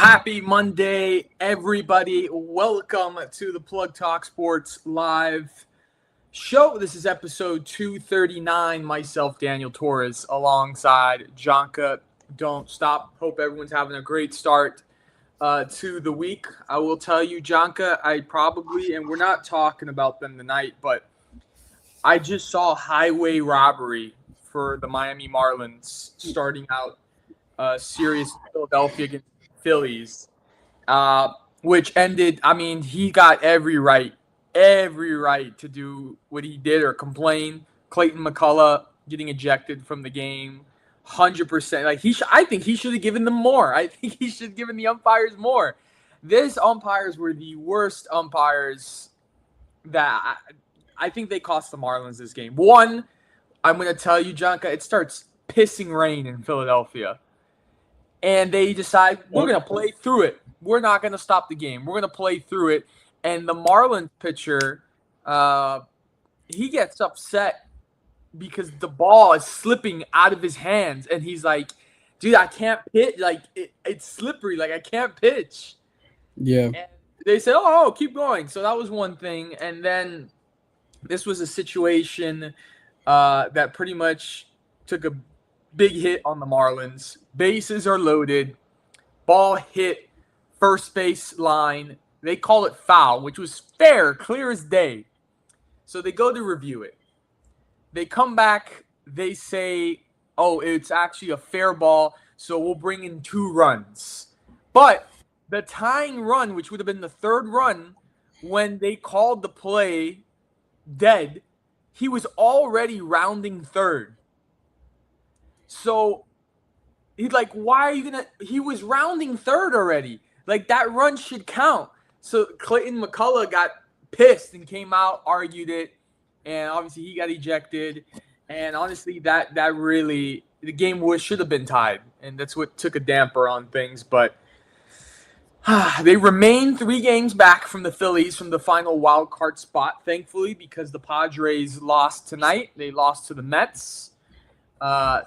Happy Monday, everybody. Welcome to the PlugTalkSports live show. This is episode 239. Myself, Daniel Torres, alongside Jonka. Don't stop. Hope everyone's having a great start to the week. I will tell you, Jonka, and we're not talking about them tonight, but I just saw highway robbery for the Miami Marlins starting out series Philadelphia against Phillies, which ended. I mean, he got every right to do what he did or complain. Clayton McCullough getting ejected from the game, 100%. Like I think he should have given them more. I think he should have given the umpires more. These umpires were the worst umpires that I think they cost the Marlins this game. One, I'm going to tell you, Jonka, it starts pissing rain in Philadelphia. And they decide, we're going to play through it. We're not going to stop the game. We're going to play through it. And the Marlins pitcher, he gets upset because the ball is slipping out of his hands. And he's like, dude, I can't pitch. Like, it's slippery. Like, I can't pitch. Yeah. And they said, oh, keep going. So that was one thing. And then this was a situation that pretty much took a big hit on the Marlins. Bases are loaded. Ball hit first base line. They call it foul, which was fair, clear as day. So they go to review it. They come back. They say, oh, it's actually a fair ball, so we'll bring in 2 runs. But the tying run, which would have been the 3rd run, when they called the play dead, he was already rounding 3rd. So he's like, why are you going to – he was rounding 3rd already. Like, that run should count. So Clayton McCullough got pissed and came out, argued it, and obviously he got ejected. And honestly, that really – the game should have been tied, and that's what took a damper on things. But they remain 3 games back from the Phillies from the final wild card spot, thankfully, because the Padres lost tonight. They lost to the Mets.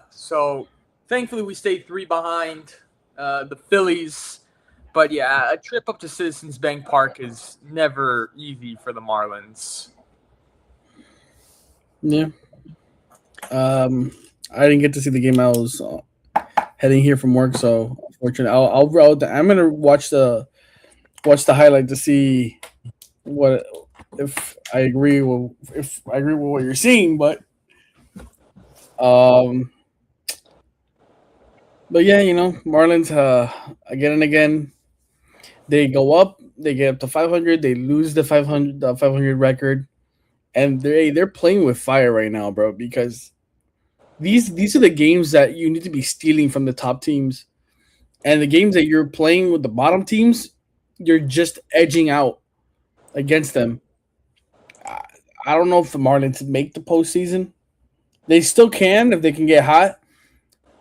So thankfully we stayed 3 behind the Phillies. But yeah, a trip up to Citizens Bank Park is never easy for the Marlins. Yeah. I didn't get to see the game. I was heading here from work, so unfortunately, I'm gonna watch the highlight to see if I agree with what you're seeing, but yeah, Marlins again and again, they go up, they get up to 500, they lose the 500 record, and they're playing with fire right now, bro, because these are the games that you need to be stealing from the top teams, and the games that you're playing with the bottom teams, you're just edging out against them. I don't know if the Marlins make the postseason. They still can if they can get hot.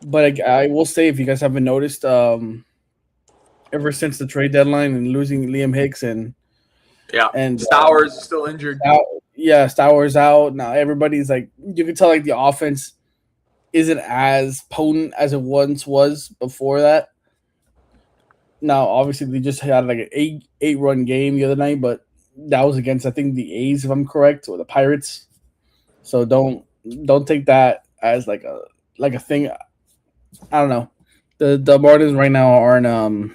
But I will say, if you guys haven't noticed, ever since the trade deadline and losing Liam Hicks and Stowers is still injured. Stowers out. Now everybody's like, you can tell like the offense isn't as potent as it once was before that. Now, obviously, they just had like an 8-run game the other night, but that was against, I think, the A's, if I'm correct, or the Pirates. So don't take that as like a thing. I don't know. The Marlins right now aren't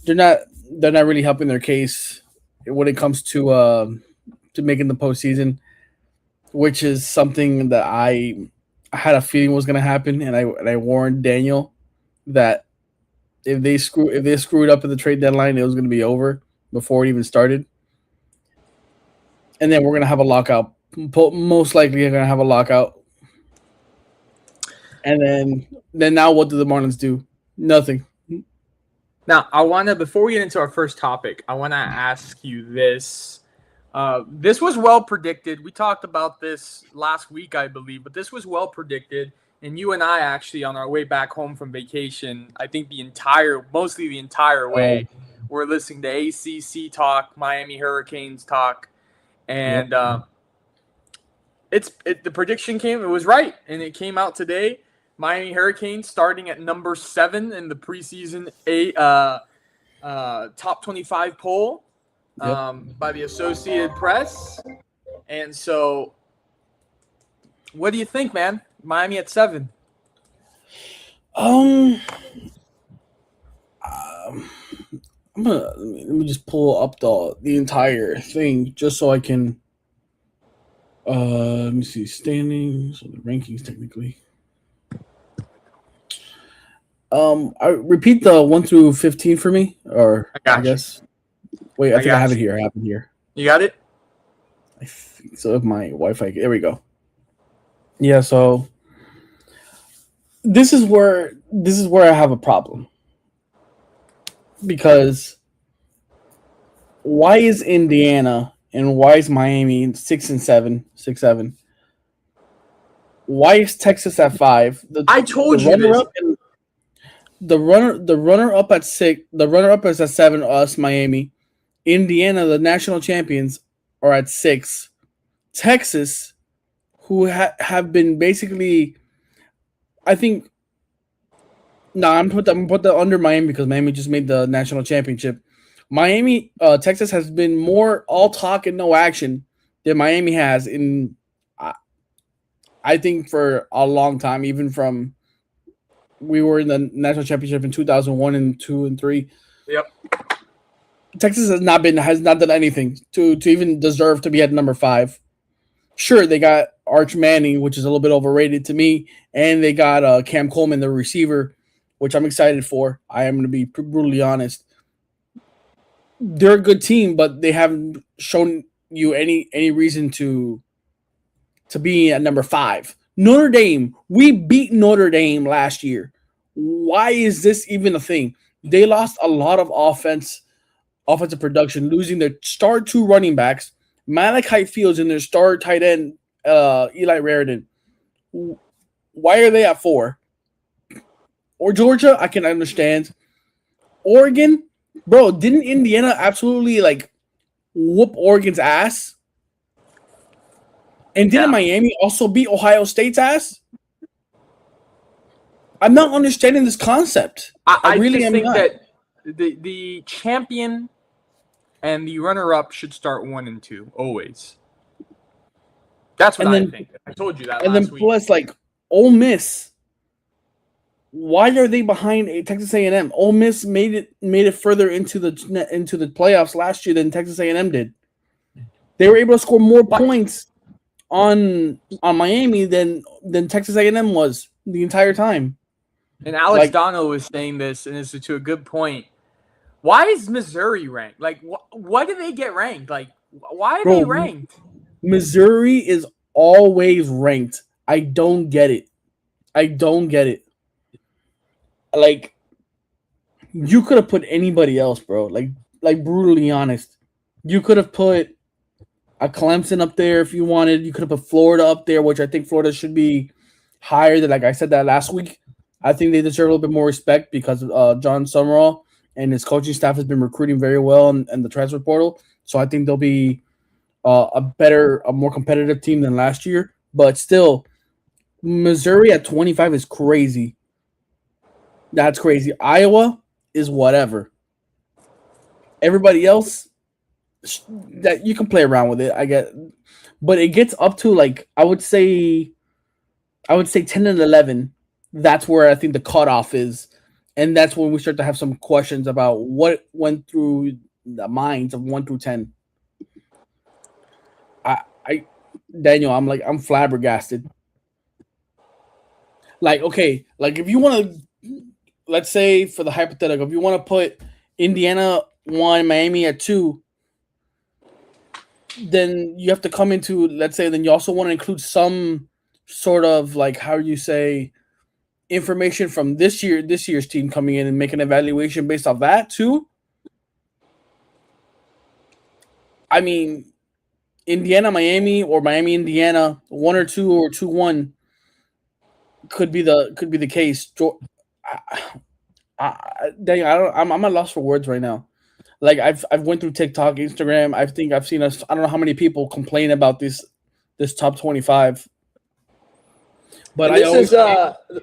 they're not really helping their case when it comes to making the postseason, which is something that I had a feeling was going to happen, and I warned Daniel that if they screwed up at the trade deadline, it was going to be over before it even started, and then we're going to have a lockout. Most likely, you're going to have a lockout. And then now what do the Marlins do? Nothing. Now, before we get into our first topic, I want to ask you this. This was well predicted. We talked about this last week, I believe, but this was well predicted. And you and I actually, on our way back home from vacation, I think mostly the entire way, we're listening to ACC talk, Miami Hurricanes talk. And the prediction it was right, and it came out today. Miami Hurricanes starting at number 7 in the preseason top 25 poll by the Associated Press. And so, what do you think, man? Miami at 7. Let me just pull up the entire thing just so I can. Let me see standings or the rankings technically. I repeat the 1 through 15 for me, or I guess. Wait, I think I have it here. I have it here. You got it? I think so. If my Wi-Fi, there we go. Yeah. So this is where I have a problem, because why is Indiana and why is Miami 6 and 7, 6-7? Why is Texas at 5? I told you this. The runner up at 6. The runner up is at 7. Us, Miami, Indiana, the national champions, are at 6. Texas, who have been basically, I think. No, I'm gonna put that under Miami because Miami just made the national championship. Texas has been more all talk and no action than Miami has in, I think, for a long time. Even from we were in the national championship in 2001 and 2 and 3. Yep. Texas has not done anything to even deserve to be at number 5. Sure, they got Arch Manning, which is a little bit overrated to me, and they got Cam Coleman, the receiver, which I'm excited for. I am going to be brutally honest. They're a good team, but they haven't shown you any reason to be at number 5. Notre Dame, we beat Notre Dame last year. Why is this even a thing? They lost a lot of offensive production, losing their star 2 running backs, Malachi Fields, and their star tight end, Eli Raridan. Why are they at 4? Or Georgia, I can understand. Oregon, bro, didn't Indiana absolutely whoop Oregon's ass? And didn't Miami also beat Ohio State's ass? I'm not understanding this concept. I really think that the champion and the runner-up should start 1 and 2 always. That's what I think. I told you that last week. And then plus, Ole Miss. Why are they behind Texas A&M? Ole Miss made it further into the playoffs last year than Texas A&M did. They were able to score more points on Miami than Texas A&M was the entire time. And Alex Donald was saying this, and it's to a good point. Why is Missouri ranked? Why do they get ranked? Why are they ranked? Missouri is always ranked. I don't get it. You could have put anybody else, bro. Brutally honest. You could have put a Clemson up there if you wanted. You could have put Florida up there, which I think Florida should be higher than, I said that last week. I think they deserve a little bit more respect because John Summerall and his coaching staff has been recruiting very well in the transfer portal. So I think they'll be a more competitive team than last year. But still, Missouri at 25 is crazy. That's crazy. Iowa is whatever. Everybody else, that you can play around with it, I get. But it gets up to I would say 10 and 11. That's where I think the cutoff is. And that's when we start to have some questions about what went through the minds of 1 through 10. Daniel, I'm flabbergasted. If you want to, let's say for the hypothetical, if you want to put Indiana 1, Miami at 2, then you have to come into, let's say, then you also want to include some sort of how you say information from this year's team coming in and make an evaluation based off that too. I mean, Indiana, Miami, or Miami, Indiana, 1 or 2 or 2-1 could be the case. I'm at loss for words right now. I've went through TikTok, Instagram. I think I've seen I don't know how many people complain about this top 25. But and this is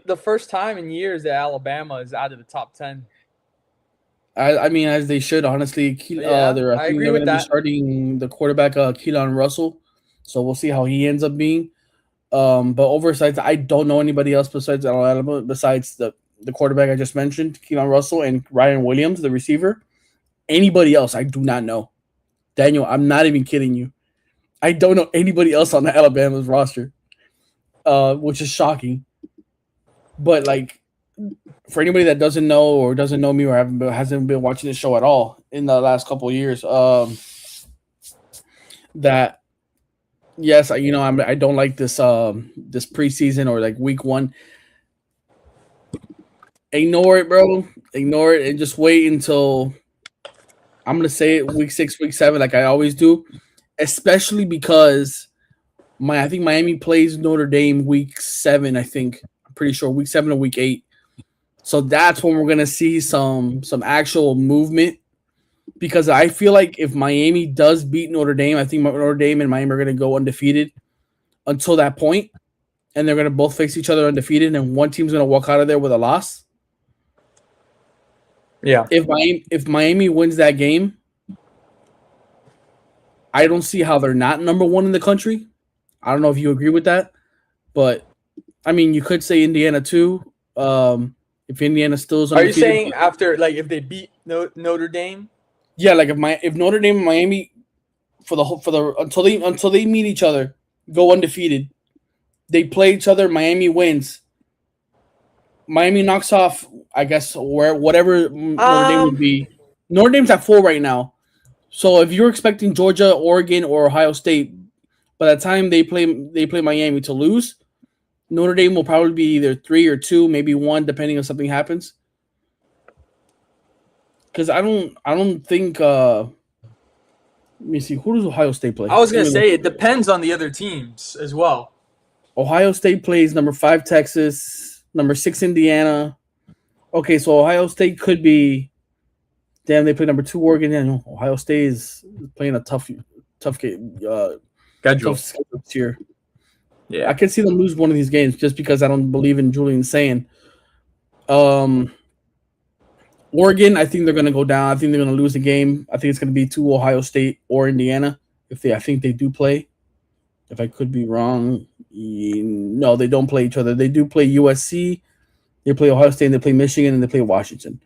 the first time in years that Alabama is out of the top 10. I mean, as they should, honestly. Yeah, I think agree they're with going to be that. starting the quarterback, Keelan Russell. So we'll see how he ends up being. But oversights, I don't know anybody else besides Alabama, besides the quarterback I just mentioned, Keelan Russell, and Ryan Williams, the receiver. Anybody else, I do not know. Daniel, I'm not even kidding you. I don't know anybody else on the Alabama's roster, which is shocking. But like, for anybody that doesn't know or doesn't know me or hasn't been watching the show at all in the last couple of years, that yes, I don't like this this preseason or like week one. Ignore it, bro. Ignore it and just wait until I'm gonna say it week 6, week 7, like I always do, especially because I think Miami plays Notre Dame week 7. I think I'm pretty sure week 7 or week 8. So that's when we're gonna see some actual movement. Because I feel like if Miami does beat Notre Dame, I think Notre Dame and Miami are gonna go undefeated until that point, and they're gonna both face each other undefeated, and one team's gonna walk out of there with a loss. Yeah. If Miami wins that game, I don't see how they're not number 1 in the country. I don't know if you agree with that, but I mean, you could say Indiana too. If Indiana still is undefeated, are you saying after like if they beat Notre Dame? Yeah, like if Notre Dame and Miami until they meet each other, go undefeated. They play each other. Miami wins. Miami knocks off, I guess, whatever Notre Dame would be. Notre Dame's at 4 right now. So if you're expecting Georgia, Oregon, or Ohio State, by the time they play Miami to lose, Notre Dame will probably be either 3 or 2, maybe 1, depending if something happens. Because I don't think. Let me see. Who does Ohio State play? I was gonna say it depends on the other teams as well. Ohio State plays number 5 Texas, number 6 Indiana. Okay, so Ohio State could be. Damn, they play number 2 Oregon. And Ohio State is playing a tough game, Schedule this year. Yeah, I could see them lose one of these games just because I don't believe in Julian saying. Oregon, I think they're going to go down. I think they're going to lose the game. I think it's going to be to Ohio State or Indiana. I think they do play. If I could be wrong, no, they don't play each other. They do play USC. They play Ohio State. And they play Michigan, and they play Washington.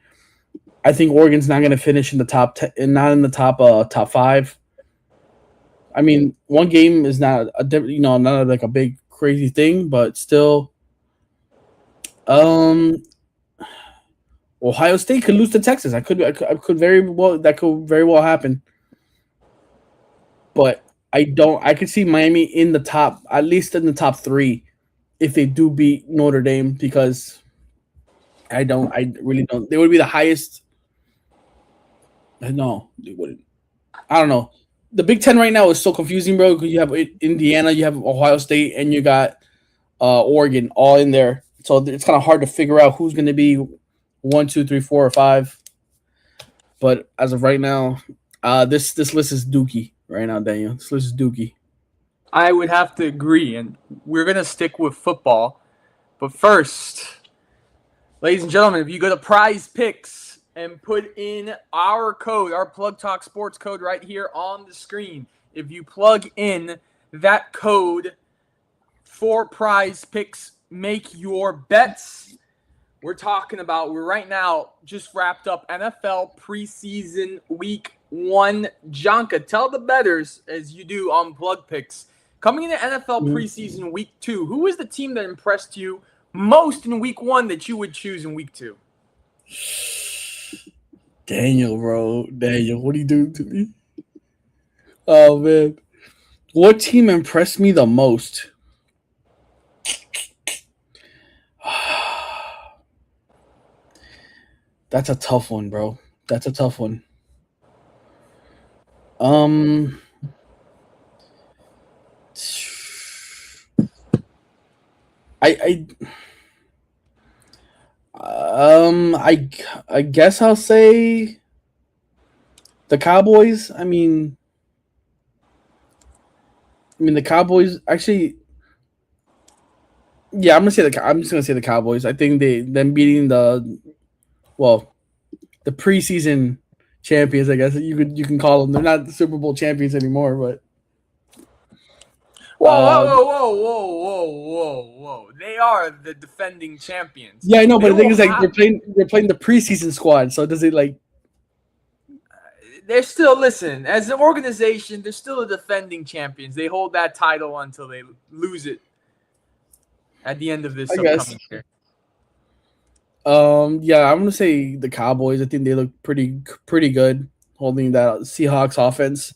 I think Oregon's not going to finish in the top 10, and not in the top 5. I mean, one game is not not like a big crazy thing, but still, Ohio State could lose to Texas. I could very well happen. But I could see Miami in the top, at least in the top 3, if they do beat Notre Dame, because I really don't. They would be the highest. No, they wouldn't. I don't know. The Big Ten right now is so confusing, bro. Because you have Indiana, you have Ohio State, and you got Oregon all in there. So it's kind of hard to figure out who's going to be 1, 2, 3, 4, or 5. But as of right now, this list is dookie right now, Daniel. This list is dookie. I would have to agree, and we're gonna stick with football. But first, ladies and gentlemen, if you go to Prize Picks and put in our code, our Plug Talk Sports code right here on the screen, if you plug in that code for Prize Picks, make your bets. We're right now just wrapped up NFL preseason week 1. Jonka, tell the bettors, as you do on Plug Picks, coming into NFL preseason week 2, who is the team that impressed you most in week 1 that you would choose in week 2? Daniel, bro. Daniel, what are you doing to me? Oh, man. What team impressed me the most? That's a tough one, bro. That's a tough one. I guess I'll say the Cowboys. I mean the Cowboys actually. Yeah, I'm just gonna say the Cowboys. I think them beating the preseason champions. I guess you can call them. They're not the Super Bowl champions anymore, but Whoa, whoa, whoa, whoa, whoa, whoa, whoa, whoa! They are the defending champions. yeah, I know. But They the thing will is, like, have. they're playing the preseason squad. So does it like? They're still listen as an organization. They're still the defending champions. They hold that title until they lose it at the end of this I guess. upcoming year. Yeah, I'm gonna say the Cowboys. I think they look pretty good holding that Seahawks offense.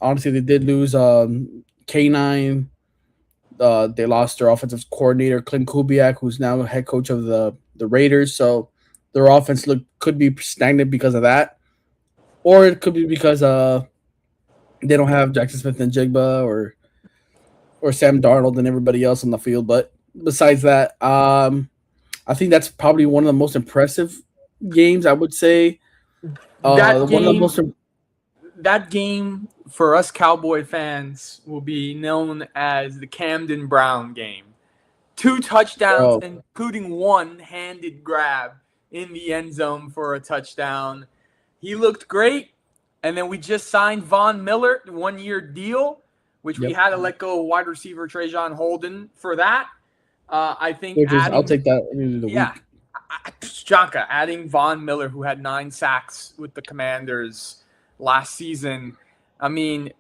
Honestly, they did lose K9. They lost their offensive coordinator Clint Kubiak, who's now head coach of the Raiders. So their offense could be stagnant because of that, or it could be because they don't have Jackson Smith and Jigba or Sam Darnold and everybody else on the field. But besides that, I think that's probably one of the most impressive games. I would say that game for us Cowboy fans will be known as the Camden Brown game. 2 touchdowns, including one-handed grab in the end zone for a touchdown. He looked great, and then we just signed Von Miller, 1-year deal, which we had to let go of wide receiver Trajan Holden for that. I think I'll take that. Yeah. Janka, adding Von Miller, who had 9 sacks with the Commanders last season. I mean,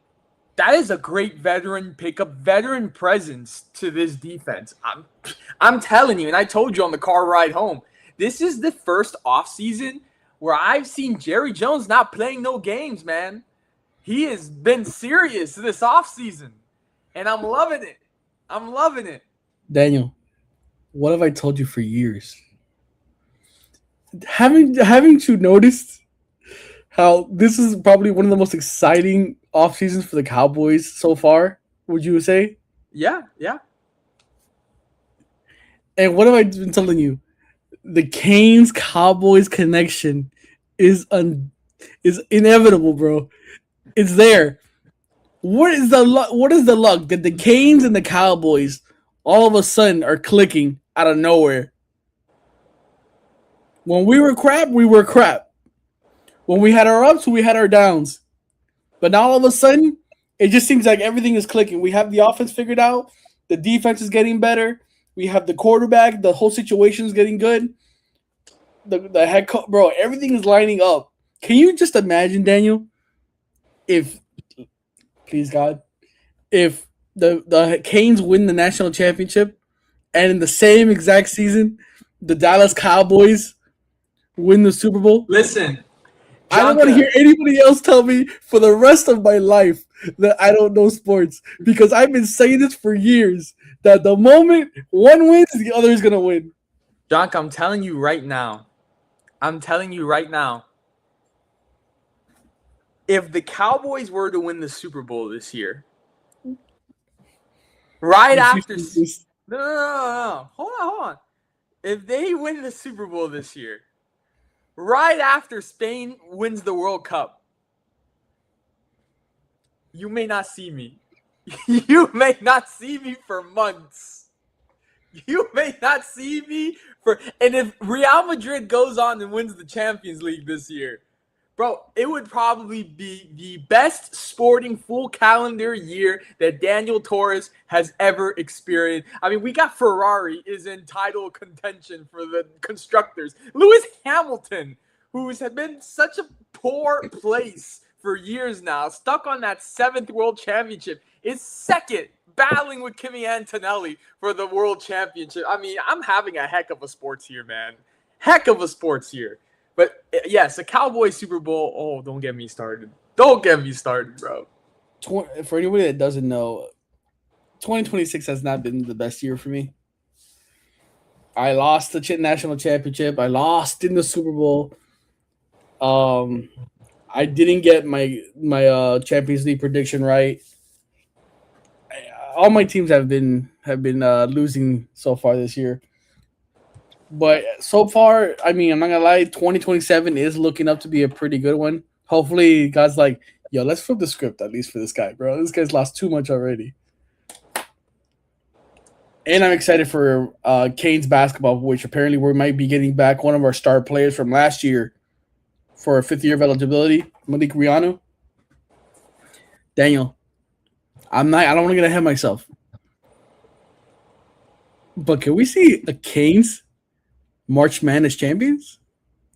that is a great veteran pickup, veteran presence to this defense. I'm telling you, and I told you on the car ride home, this is the first offseason where I've seen Jerry Jones not playing no games, man. He has been serious this offseason, and I'm loving it. I'm loving it. Daniel, what have I told you for years? Haven't you noticed how this is probably one of the most exciting off seasons for the Cowboys so far? Would you say? Yeah. And what have I been telling you? The Canes Cowboys connection is inevitable, bro. It's there. What is the luck that the Canes and the Cowboys all of a sudden are clicking out of nowhere? When we were crap, we were crap. When we had our ups, we had our downs. But now all of a sudden, it just seems like everything is clicking. We have the offense figured out. The defense is getting better. We have the quarterback. The whole situation is getting good. The head coach, bro, everything is lining up. Can you just imagine, Daniel, if, please God, if the Canes win the national championship and in the same exact season, the Dallas Cowboys win the Super Bowl? Listen, I don't want to hear anybody else tell me for the rest of my life that I don't know sports, because I've been saying this for years, that the moment one wins, the other is going to win. Jonk, I'm telling you right now, if the Cowboys were to win the Super Bowl this year, No. Hold on. If they win the Super Bowl this year, right after Spain wins the World Cup, you may not see me. You may not see me for months. You may not see me and if Real Madrid goes on and wins the Champions League this year, bro, it would probably be the best sporting full calendar year that Daniel Torres has ever experienced. I mean, we got Ferrari is in title contention for the constructors. Lewis Hamilton, who's been such a poor place for years now, stuck on that 7th world championship, is second, battling with Kimi Antonelli for the world championship. I mean, I'm having a heck of a sports year, man. Heck of a sports year. But yes, the Cowboys Super Bowl. Oh, don't get me started. Don't get me started, bro. For anybody that doesn't know, 2026 has not been the best year for me. I lost the national championship. I lost in the Super Bowl. I didn't get my Champions League prediction right. All my teams have been losing so far this year. But so far, I mean, I'm not gonna lie, 2027 is looking up to be a pretty good one. Hopefully, God's like, yo, let's flip the script at least for this guy, bro. This guy's lost too much already. And I'm excited for Canes basketball, which apparently we might be getting back one of our star players from last year for a 5th year of eligibility, Malik Riano. Daniel, I don't want to get ahead of myself. But can we see a Canes March Madness champions?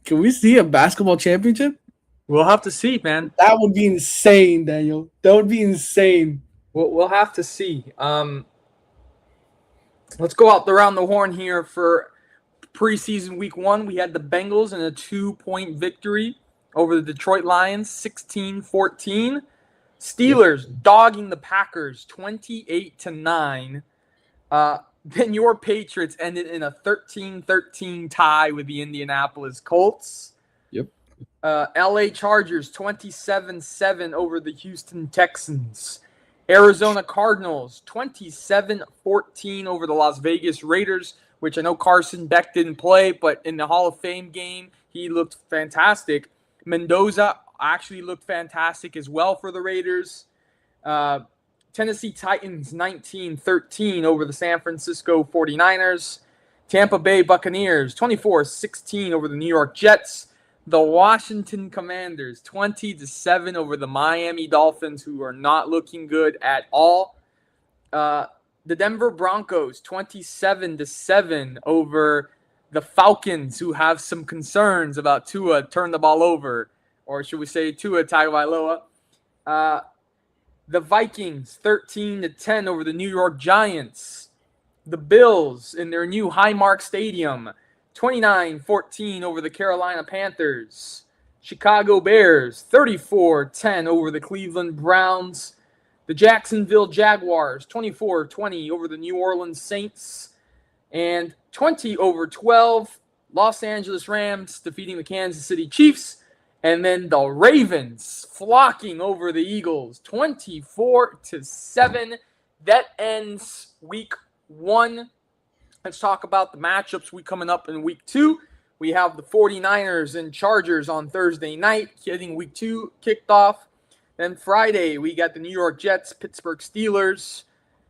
Can we see a basketball championship? We'll have to see, man. That would be insane, Daniel. That would be insane. We'll have to see. Let's go out around the horn here for preseason week 1. We had the Bengals in a 2-point victory over the Detroit Lions, 16-14. Steelers dogging the Packers 28-9. Then your Patriots ended in a 13-13 tie with the Indianapolis Colts. Yep. LA Chargers 27-7 over the Houston Texans. Arizona Cardinals 27-14 over the Las Vegas Raiders, which I know Carson Beck didn't play, but in the Hall of Fame game, he looked fantastic. Mendoza actually looked fantastic as well for the Raiders. Tennessee Titans 19-13 over the San Francisco 49ers. Tampa Bay Buccaneers 24-16 over the New York Jets. The Washington Commanders 20-7 over the Miami Dolphins, who are not looking good at all. The Denver Broncos 27-7 over the Falcons, who have some concerns about Tua turn the ball over, or should we say Tua Tagovailoa. The Vikings 13-10 over the New York Giants. The Bills in their new Highmark Stadium 29-14 over the Carolina Panthers. Chicago Bears 34-10 over the Cleveland Browns. The Jacksonville Jaguars 24-20 over the New Orleans Saints. And 20-12 Los Angeles Rams defeating the Kansas City Chiefs. And then the Ravens flocking over the Eagles 24-7. That ends week 1. Let's talk about the matchups coming up in week 2. We have the 49ers and Chargers on Thursday night, getting week 2 kicked off. Then Friday, we got the New York Jets, Pittsburgh Steelers,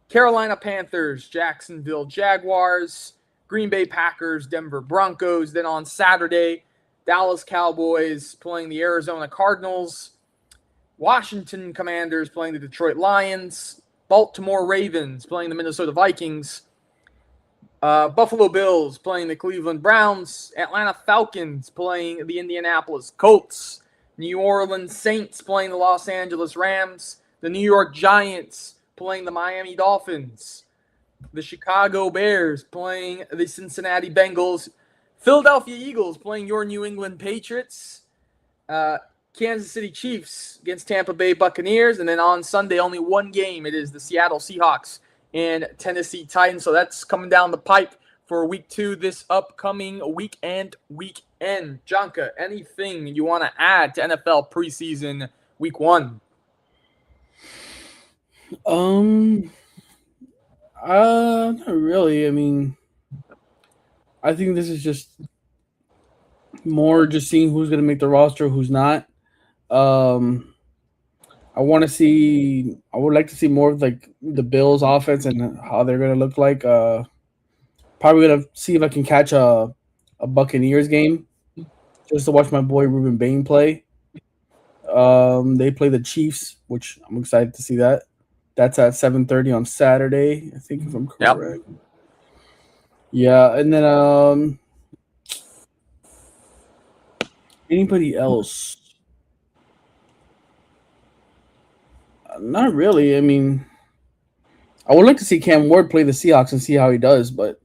Carolina Panthers, Jacksonville Jaguars, Green Bay Packers, Denver Broncos. Then on Saturday, Dallas Cowboys playing the Arizona Cardinals, Washington Commanders playing the Detroit Lions, Baltimore Ravens playing the Minnesota Vikings, Buffalo Bills playing the Cleveland Browns, Atlanta Falcons playing the Indianapolis Colts, New Orleans Saints playing the Los Angeles Rams, the New York Giants playing the Miami Dolphins, the Chicago Bears playing the Cincinnati Bengals, Philadelphia Eagles playing your New England Patriots, Kansas City Chiefs against Tampa Bay Buccaneers, and then on Sunday, only one game. It is the Seattle Seahawks and Tennessee Titans. So that's coming down the pipe for week 2 this upcoming weekend. Jonka, anything you want to add to NFL preseason week 1? Not really. I mean, I think this is just more just seeing who's going to make the roster, who's not. I would like to see more of like the Bills offense and how they're going to look like. Probably going to see if I can catch a Buccaneers game just to watch my boy Ruben Bain play. They play the Chiefs, which I'm excited to see that. That's at 7:30 on Saturday, I think, if I'm correct. Yep. Yeah, and then anybody else? Not really. I mean, I would like to see Cam Ward play the Seahawks and see how he does, but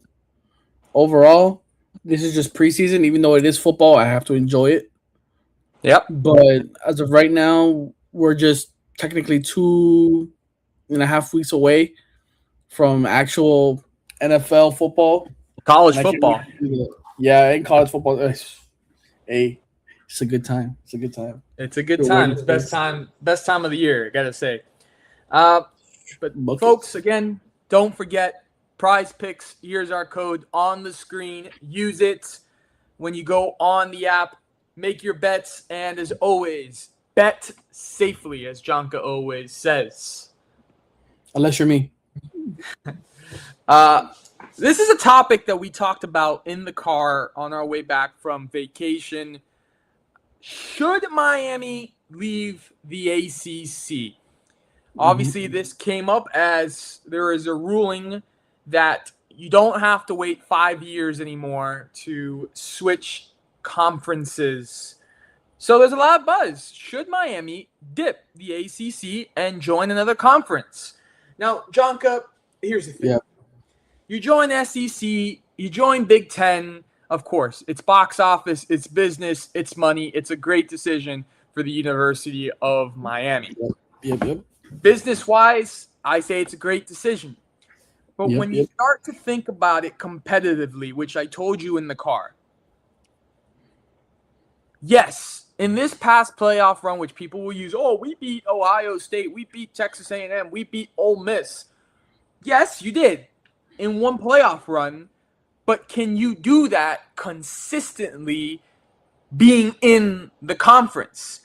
overall, this is just preseason. Even though it is football, I have to enjoy it. Yep. But as of right now, we're just technically 2.5 weeks away from actual NFL football. College football. Yeah, in college football. Hey, it's a good time. It's a good time. It's a good time. It's best time of the year, I gotta say. But folks, again, don't forget Prize Picks. Here's our code on the screen. Use it when you go on the app. Make your bets, and as always, bet safely, as Jonka always says. Unless you're me. This is a topic that we talked about in the car on our way back from vacation. Should Miami leave the ACC? Obviously, this came up as there is a ruling that you don't have to wait 5 years anymore to switch conferences. So there's a lot of buzz. Should Miami dip the ACC and join another conference? Now, Jonka, here's the thing. Yeah. You join SEC, you join Big Ten. Of course, it's box office, it's business, it's money. It's a great decision for the University of Miami. Yep. Business-wise, I say it's a great decision. But when you start to think about it competitively, which I told you in the car, yes, in this past playoff run, which people will use, we beat Ohio State, we beat Texas A&M, we beat Ole Miss. Yes, you did in one playoff run, but can you do that consistently being in the conference?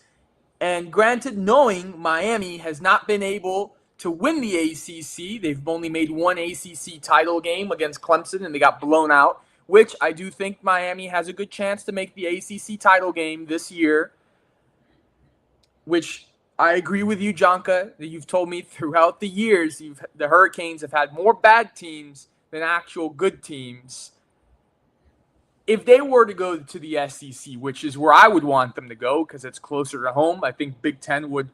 And granted, knowing Miami has not been able to win the ACC, they've only made one ACC title game against Clemson, and they got blown out, which I do think Miami has a good chance to make the ACC title game this year, which I agree with you, Jonka, that you've told me throughout the years the Hurricanes have had more bad teams than actual good teams. If they were to go to the SEC, which is where I would want them to go because it's closer to home, I think Big Ten would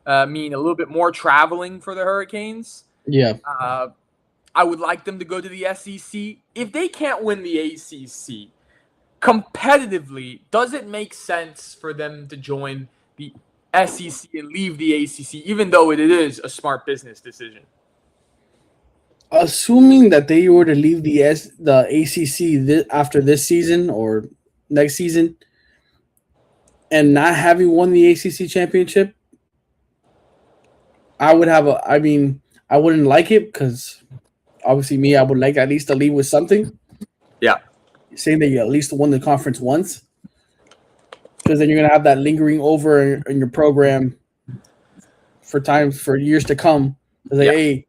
mean a little bit more traveling for the Hurricanes. Yeah. I would like them to go to the SEC. If they can't win the ACC competitively, does it make sense for them to join the SEC and leave the ACC, even though it is a smart business decision? Assuming that they were to leave the ACC after this season or next season and not having won the ACC championship, I wouldn't like it because obviously I would like at least to leave with something. Yeah. Saying that you at least won the conference once, because then you're going to have that lingering over in your program for years to come. Hey,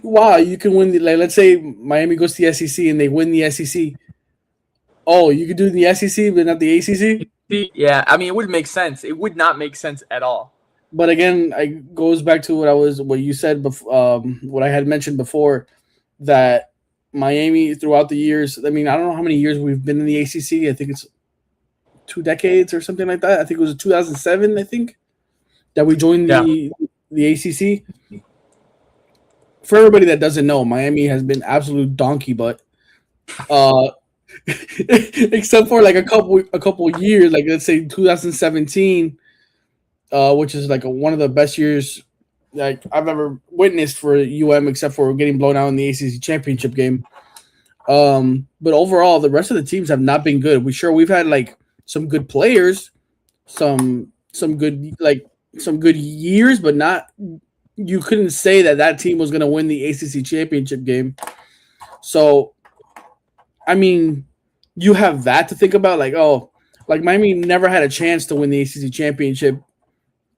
wow, you can win let's say Miami goes to the SEC and they win the SEC. Oh, you could do the SEC but not the ACC? Yeah, it would make sense. It would not make sense at all. But again, it goes back to what you said before, what I had mentioned before, that Miami throughout the years, I don't know how many years we've been in the ACC. I think it's 2 decades or something like that. I think it was 2007, I think, that we joined the ACC. For everybody that doesn't know, Miami has been absolute donkey butt. Except for like a couple years, like let's say 2017, which is like one of the best years like I've ever witnessed for except for getting blown out in the ACC championship game. But overall, the rest of the teams have not been good. We've had like some good players, some good years, but not. You couldn't say that team was going to win the ACC championship game. So, you have that to think about. Like Miami never had a chance to win the ACC championship.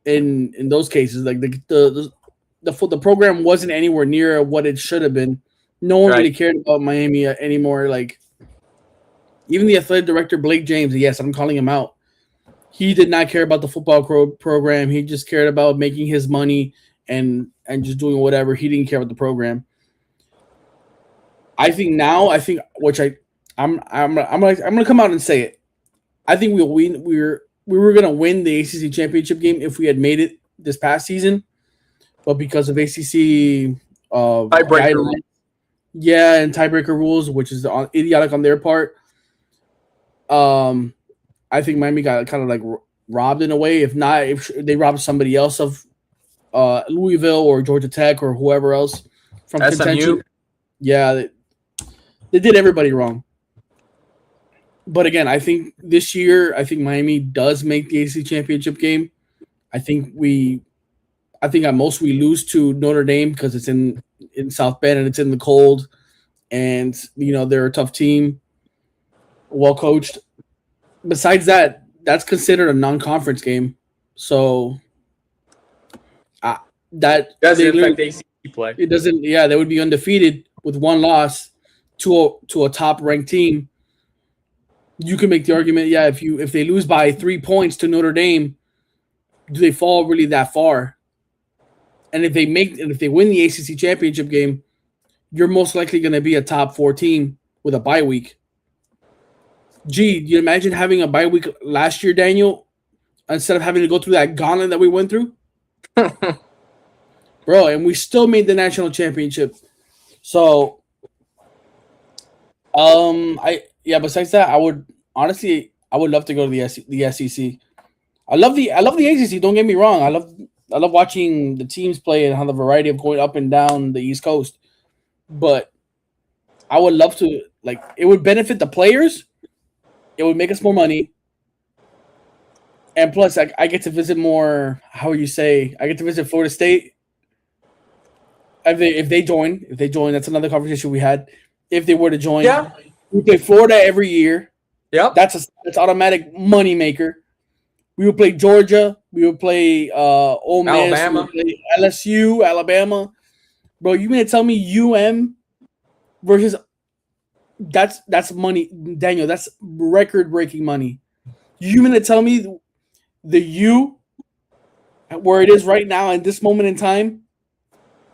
In those cases, like the program wasn't anywhere near what it should have been. No one really cared about Miami anymore. Like even the athletic director Blake James, yes, I'm calling him out. He did not care about the football program. He just cared about making his money and just doing whatever. He didn't care about the program. I'm gonna come out and say it. I think we'll win. We were gonna win the ACC championship game if we had made it this past season, but because of ACC tiebreaker rules. Yeah, and tiebreaker rules, which is idiotic on their part. I think Miami got kind of like robbed in a way. If they robbed somebody else of Louisville or Georgia Tech or whoever else from SMU. Contention. Yeah, they did everybody wrong. But again, I think this year, Miami does make the ACC championship game. I think at most we lose to Notre Dame because it's in South Bend and it's in the cold, and they're a tough team, well coached. Besides that, that's considered a non-conference game, so that doesn't affect ACC play. It doesn't. Yeah, they would be undefeated with one loss, to a top ranked team, you can make the argument, yeah, if they lose by 3 points to Notre Dame, do they fall really that far? And if they win the ACC championship game, you're most likely going to be a top 4 team with a bye week. Gee, do you imagine having a bye week last year, Daniel, instead of having to go through that gauntlet that we went through? Bro, and we still made the national championship. So, besides that, I would love to go to the SEC. I love the ACC. Don't get me wrong. I love watching the teams play and how the variety of going up and down the East Coast. But I would love to, it would benefit the players. It would make us more money. And plus, I get to visit more, I get to visit Florida State. If they join, that's another conversation we had. If they were to join, we play Florida every year. Yep. That's automatic money maker. We would play Georgia. We would play Ole Miss. Alabama. We would play LSU, Alabama. Bro, you mean to tell me UM versus that's money, Daniel? That's record-breaking money. You mean to tell me the U, where it is right now in this moment in time,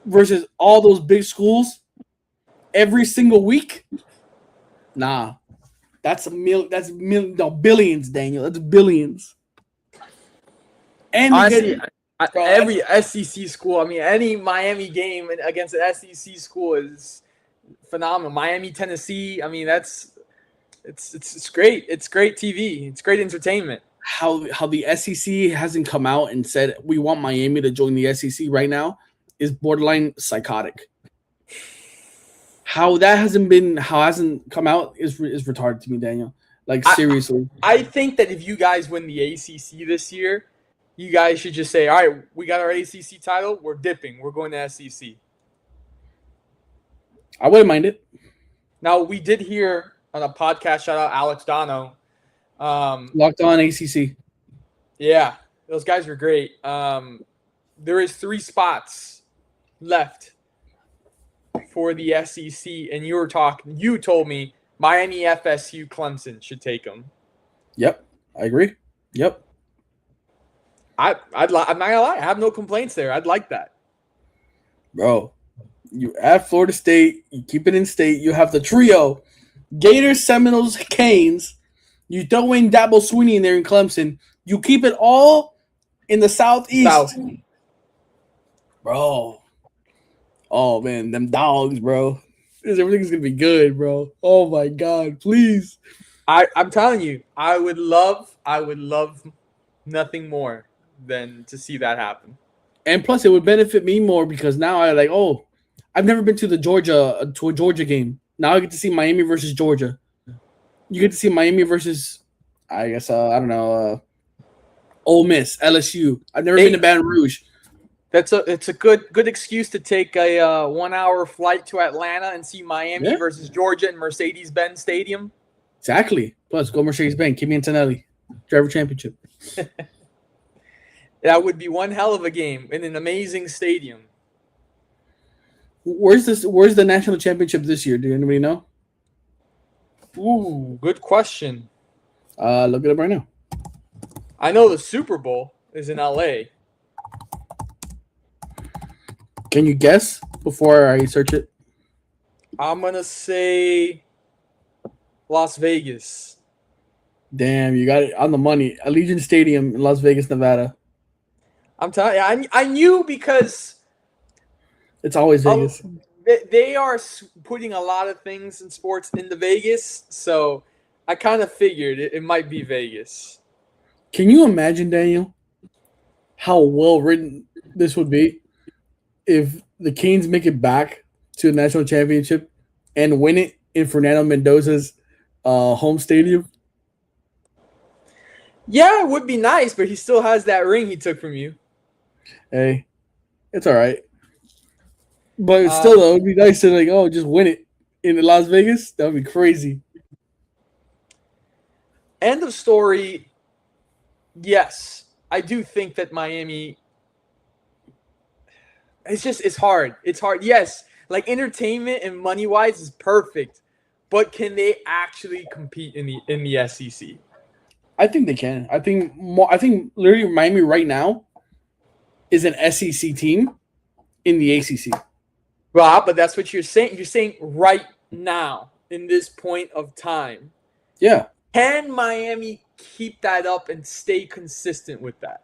versus all those big schools every single week? Nah, that's billions, Daniel. That's billions. And honestly, every SEC school, any Miami game against an SEC school is phenomenal. Miami, Tennessee, it's great. It's great TV. It's great entertainment. How the SEC hasn't come out and said we want Miami to join the SEC right now is borderline psychotic. How that hasn't come out is retarded to me, Daniel. Seriously. I think that if you guys win the ACC this year, you guys should just say, all right, we got our ACC title. We're dipping. We're going to SEC. I wouldn't mind it. Now, we did hear on a podcast, shout out Alex Dono. Locked On ACC. Yeah, those guys were great. There is 3 spots left for the SEC, and you told me Miami, FSU, Clemson should take them. Yep, I agree. Yep. I'm not gonna lie, I have no complaints there. I'd like that. Bro, you add Florida State, you keep it in state, you have the trio, Gators, Seminoles, Canes, you throw in Dabo Swinney in there in Clemson, you keep it all in the Southeast. Bro. Oh man, them dogs, bro. Everything's gonna be good, bro. Oh my God, please. I'm telling you, I would love nothing more than to see that happen. And plus, it would benefit me more because now I've never been to a Georgia game. Now I get to see Miami versus Georgia. You get to see Miami versus, I guess, Ole Miss, LSU. I've never been to Baton Rouge. It's a good excuse to take a 1-hour flight to Atlanta and see Miami versus Georgia in Mercedes-Benz Stadium. Exactly. Plus, go Mercedes-Benz. Kimi Antonelli, driver championship. That would be one hell of a game in an amazing stadium. Where's the national championship this year? Do anybody know? Ooh, good question. Look it up right now. I know the Super Bowl is in LA. Can you guess before I search it? I'm gonna say Las Vegas. Damn, you got it on the money. Allegiant Stadium in Las Vegas, Nevada. I'm telling you, I knew because it's always Vegas. They are putting a lot of things in sports into Vegas, so I kind of figured it might be Vegas. Can you imagine, Daniel, how well written this would be if the Canes make it back to the national championship and win it in Fernando Mendoza's home stadium? Yeah, it would be nice, but he still has that ring he took from you. Hey, it's all right. But still, though, it would be nice to, just win it in Las Vegas. That would be crazy. End of story. Yes, I do think that Miami – it's hard. It's hard. Yes, entertainment and money-wise is perfect. but can they actually compete in the SEC? I think they can. I think literally Miami right now is an SEC team in the ACC. Rob, but that's what you're saying. You're saying right now in this point of time. Yeah. Can Miami keep that up and stay consistent with that?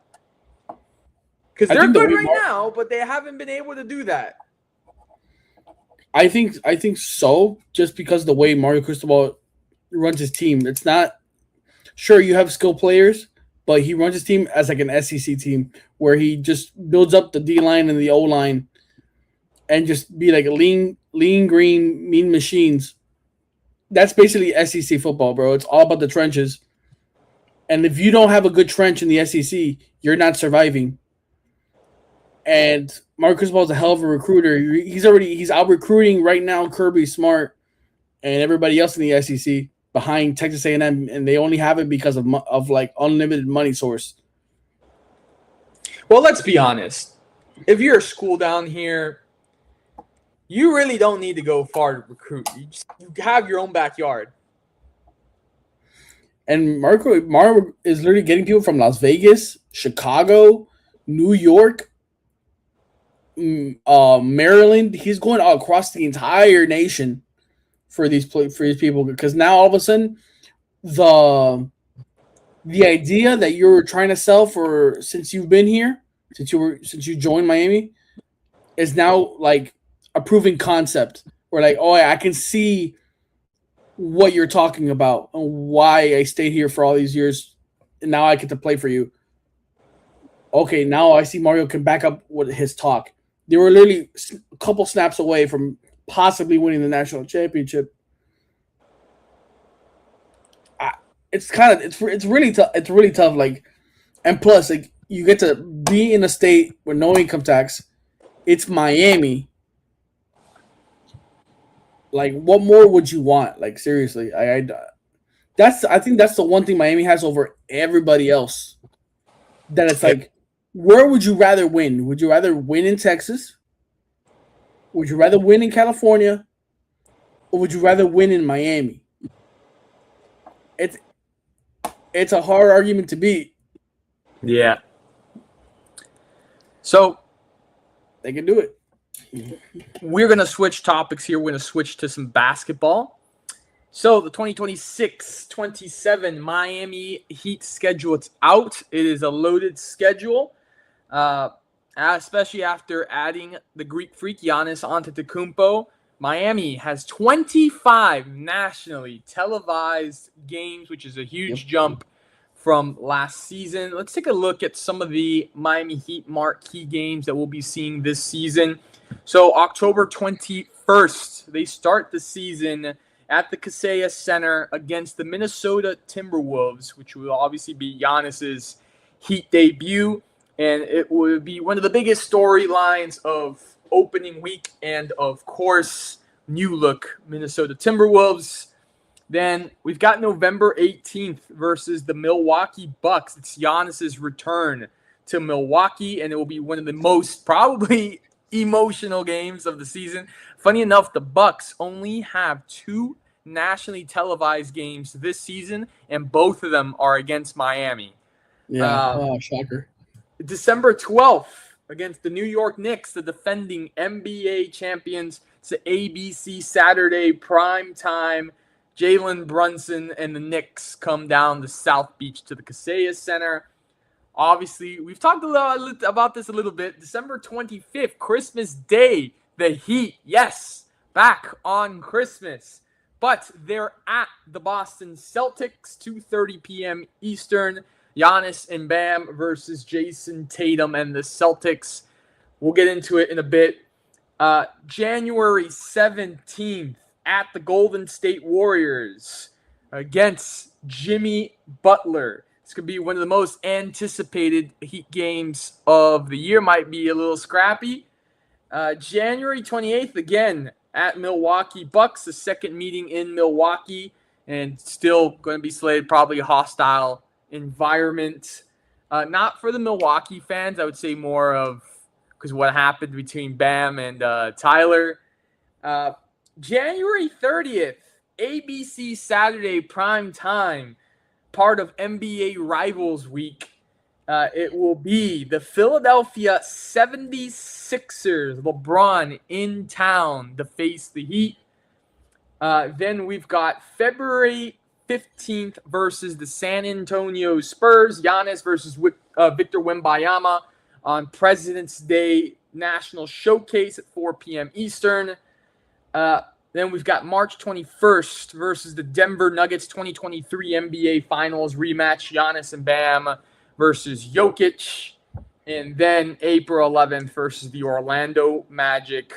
Because they're good right now, but they haven't been able to do that. I think so, just because the way Mario Cristobal runs his team. It's not sure you have skill players, but he runs his team as like an SEC team where he just builds up the D line and the O line and just be like lean, green, mean machines. That's basically SEC football, bro. It's all about the trenches. And if you don't have a good trench in the SEC, you're not surviving. And Mario Cristobal is a hell of a recruiter. He's out recruiting right now Kirby Smart and everybody else in the SEC behind Texas A&M, and they only have it because of like unlimited money source. Well, let's be honest. If you're a school down here, you really don't need to go far to recruit. You have your own backyard. And Mario is literally getting people from Las Vegas, Chicago, New York, Maryland. He's going across the entire nation for these people, because now all of a sudden the idea that you're trying to sell since you've been here, since you joined Miami, is now like a proven concept. We're like, oh, I can see what you're talking about and why I stayed here for all these years, and now I get to play for you. Okay, now I see Mario can back up with his talk. They were literally a couple snaps away from possibly winning the national championship. It's really tough. It's really tough. Like, and plus, like, you get to be in a state with no income tax. It's Miami. Like, what more would you want? Like, seriously, I think that's the one thing Miami has over everybody else. That it's like, where would you rather win? Would you rather win in Texas? Would you rather win in California? Or would you rather win in Miami? It's a hard argument to beat. Yeah. So they can do it. We're going to switch topics here. We're going to switch to some basketball. So the 2026-27 Miami Heat schedule, it's out. It is a loaded schedule, especially after adding the Greek freak Giannis Antetokounmpo. Miami has 25 nationally televised games, which is a huge jump from last season. Let's take a look at some of the Miami Heat marquee games that we'll be seeing this season. So October 21st, they start the season at the Kaseya Center against the Minnesota Timberwolves, which will obviously be Giannis's Heat debut. And it will be one of the biggest storylines of opening week, and of course, new look Minnesota Timberwolves. Then we've got November 18th versus the Milwaukee Bucks. It's Giannis's return to Milwaukee, and it will be one of the most probably emotional games of the season. Funny enough, the Bucks only have 2 nationally televised games this season, and both of them are against Miami. Yeah, shocker. December 12th against the New York Knicks, the defending NBA champions. It's an ABC Saturday prime time. Jalen Brunson and the Knicks come down to South Beach to the Kaseya Center. Obviously, we've talked about this a little bit. December 25th, Christmas Day, the Heat, yes, back on Christmas. But they're at the Boston Celtics, 2:30 p.m. Eastern. Giannis and Bam versus Jason Tatum and the Celtics. We'll get into it in a bit. January 17th at the Golden State Warriors against Jimmy Butler. This could be one of the most anticipated Heat games of the year. Might be a little scrappy. January 28th, again, at Milwaukee Bucks. The second meeting in Milwaukee. And still going to be slated probably a hostile environment. Not for the Milwaukee fans. I would say more of because what happened between Bam and Tyler. January 30th, ABC Saturday prime time, part of NBA Rivals Week. It will be the Philadelphia 76ers, LeBron in town to face the Heat. Then we've got February 15th versus the San Antonio Spurs, Giannis versus Victor Wembanyama on President's Day National Showcase at 4 p.m. Eastern. Then we've got March 21st versus the Denver Nuggets 2023 NBA Finals rematch, Giannis and Bam versus Jokic. And then April 11th versus the Orlando Magic.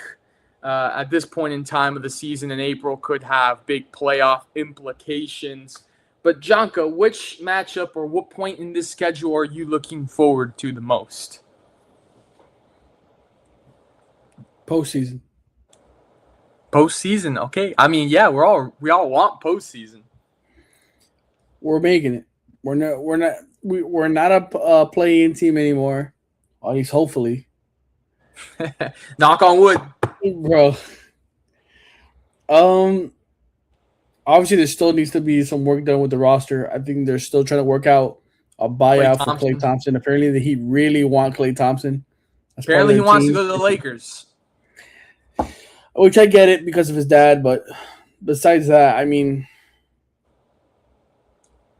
At this point in time of the season in April could have big playoff implications. But Jonka, which matchup or what point in this schedule are you looking forward to the most? Postseason. Postseason, okay. I mean, yeah, we all want postseason. We're making it. We're not a play-in team anymore. At least hopefully. Knock on wood. Bro. Obviously there still needs to be some work done with the roster. I think they're still trying to work out a buyout for Klay Thompson. Apparently the Heat really want Klay Thompson. Apparently he wants to go to the Lakers. Which I get it because of his dad, but besides that, I mean,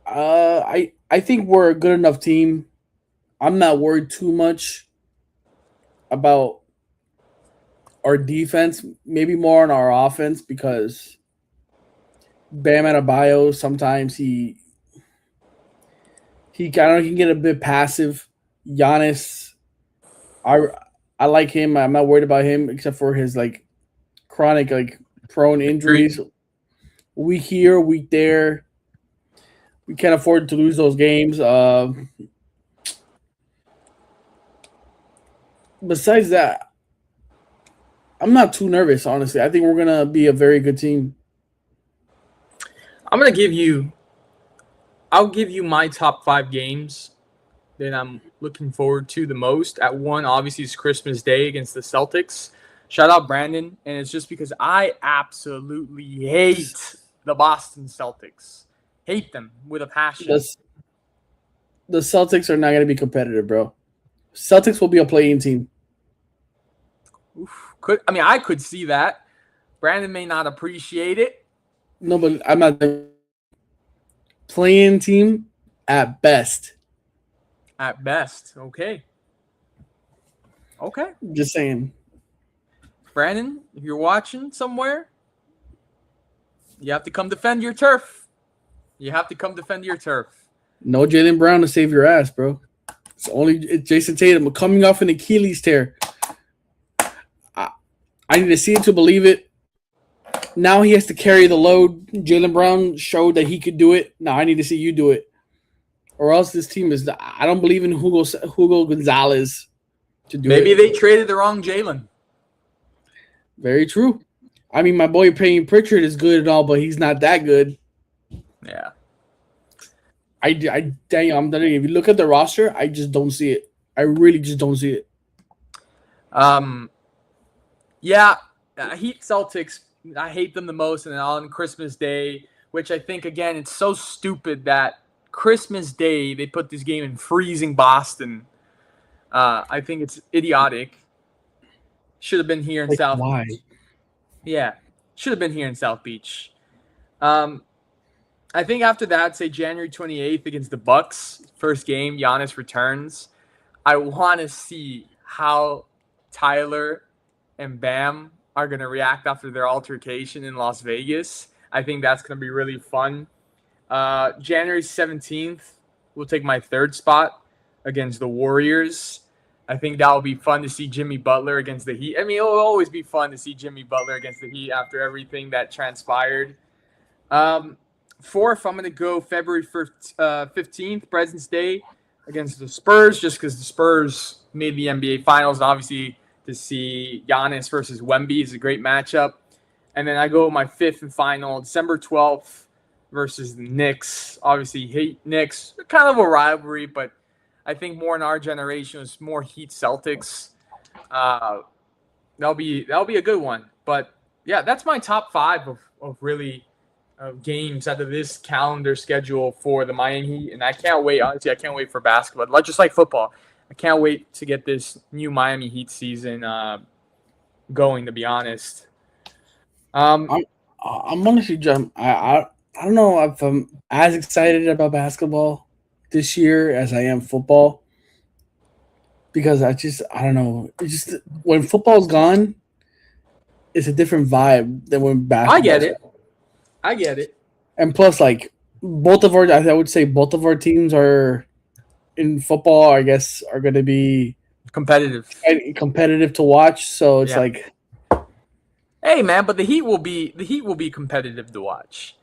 I think we're a good enough team. I'm not worried too much about our defense, maybe more on our offense because Bam Adebayo sometimes he can get a bit passive. Giannis, I like him. I'm not worried about him except for his chronic prone injuries. Week here, week there. We can't afford to lose those games. Besides that, I'm not too nervous, honestly. I think we're going to be a very good team. I'll give you my top 5 games that I'm looking forward to the most. At one, obviously, is Christmas Day against the Celtics. Shout out Brandon. And it's just because I absolutely hate the Boston Celtics. Hate them with a passion. The Celtics are not going to be competitive, bro. Celtics will be a play-in team. Oof. I could see that. Brandon may not appreciate it. No, but I'm not play-in team at best. At best, okay. Okay. Just saying. Brandon, if you're watching somewhere, you have to come defend your turf. You have to come defend your turf. No Jaylen Brown to save your ass, bro. It's Jason Tatum coming off an Achilles tear. I need to see it to believe it. Now he has to carry the load. Jaylen Brown showed that he could do it. Now I need to see you do it. Or else this team is – I don't believe in Hugo Gonzalez to do it. Maybe they traded the wrong Jaylen. Very true. I mean, my boy Payne Pritchard is good and all, but he's not that good. Yeah. I'm telling you, if you look at the roster, I just don't see it. I really just don't see it. Yeah, Heat Celtics, I hate them the most, and on Christmas Day, which I think, again, it's so stupid that Christmas Day they put this game in freezing Boston. I think it's idiotic. Should have been here in South Why? Beach. Yeah, should have been here in South Beach. I think after that, say January 28th against the Bucks, first game, Giannis returns. I want to see how Tyler and Bam are going to react after their altercation in Las Vegas. I think that's going to be really fun. January 17th, we'll take my third spot against the Warriors. I think that will be fun to see Jimmy Butler against the Heat. I mean, it will always be fun to see Jimmy Butler against the Heat after everything that transpired. Fourth, I'm going to go February 15th, President's Day, against the Spurs, just because the Spurs made the NBA Finals. And obviously, to see Giannis versus Wemby is a great matchup. And then I go my fifth and final, December 12th versus the Knicks. Obviously, hate Knicks, kind of a rivalry, but I think more in our generation is more Heat Celtics. That'll be a good one. But yeah, that's my top 5 of really games out of this calendar schedule for the Miami Heat, and I can't wait. Honestly, I can't wait for basketball. Just like football, I can't wait to get this new Miami Heat season going. To be honest, I'm honestly just I don't know if I'm as excited about basketball this year as I am football because I don't know. It's just when football's gone, it's a different vibe than when basketball. I get it. And plus, like I would say both of our teams are in football. I guess are going to be competitive to watch. So it's like, hey man, but the Heat will be competitive to watch.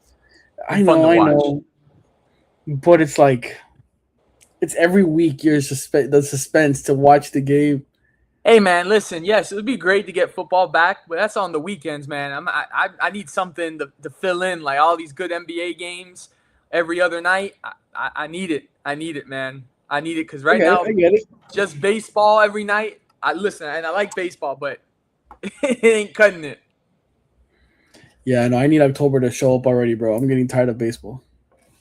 I know, but it's like it's every week you're the suspense to watch the game. Hey man, listen. Yes, it would be great to get football back, but that's on the weekends, man. I need something to fill in, like all these good NBA games every other night. I need it. I need it, man. I need it because now I get it. Just baseball every night. I like baseball, but it ain't cutting it. Yeah, no, I need October to show up already, bro. I'm getting tired of baseball.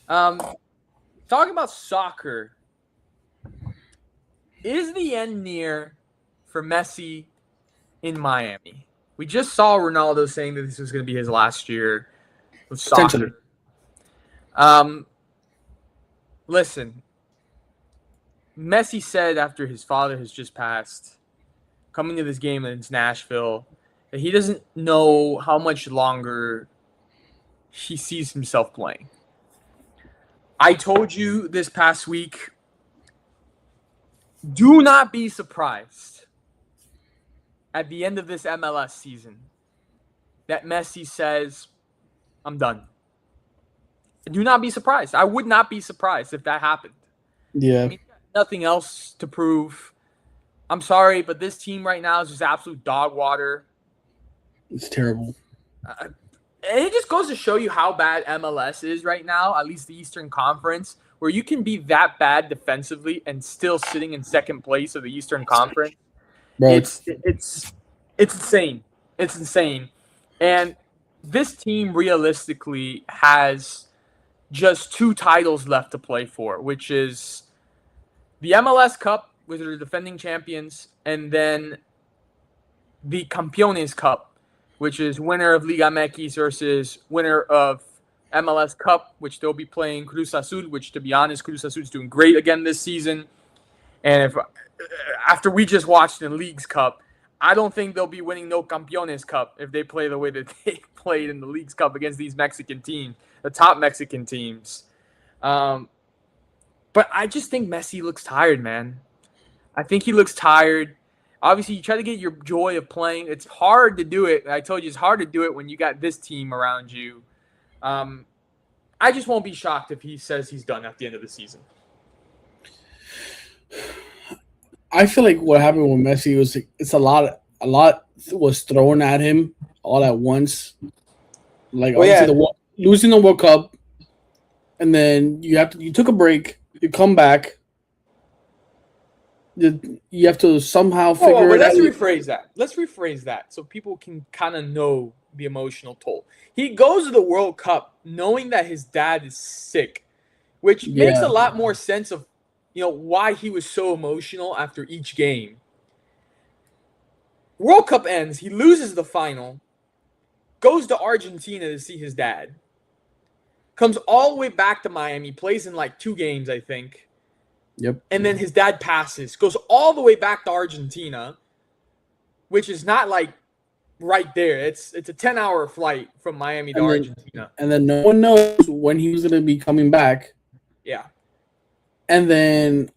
Talking about soccer, is the end near for Messi in Miami? We just saw Ronaldo saying that this was going to be his last year with soccer. Listen, Messi said after his father has just passed, coming to this game against Nashville, that he doesn't know how much longer he sees himself playing. I told you this past week, do not be surprised at the end of this MLS season that Messi says, I'm done. Do not be surprised. I would not be surprised if that happened. Yeah. I mean, nothing else to prove. I'm sorry, but this team right now is just absolute dog water. It's terrible. And it just goes to show you how bad MLS is right now, at least the Eastern Conference, where you can be that bad defensively and still sitting in second place of the Eastern Conference. Bro, it's insane. It's insane. And this team realistically has just 2 titles left to play for, which is the MLS Cup, which are the defending champions, and then the Campeones Cup, which is winner of Liga MX versus winner of MLS Cup, which they'll be playing Cruz Azul, which, to be honest, Cruz Azul is doing great again this season. And after we just watched in Leagues Cup, I don't think they'll be winning no Campeones Cup if they play the way that they played in the Leagues Cup against these Mexican teams, the top Mexican teams. But I just think Messi looks tired, man. I think he looks tired. Obviously, you try to get your joy of playing. It's hard to do it. I told you it's hard to do it when you got this team around you. I just won't be shocked if he says he's done at the end of the season. I feel like what happened with Messi was it's a lot was thrown at him all at once. Like losing the World Cup, and then you took a break, you come back. You have to somehow figure it out. Let's rephrase that so people can kind of know the emotional toll. He goes to the World Cup knowing that his dad is sick, which makes a lot more sense of why he was so emotional after each game. World Cup ends, he loses the final, goes to Argentina to see his dad, comes all the way back to Miami, plays in like 2 games, I think. Yep. And then his dad passes, goes all the way back to Argentina, which is not like right there. It's a 10-hour flight from Miami to Argentina. And then no one knows when he was going to be coming back. Yeah. And then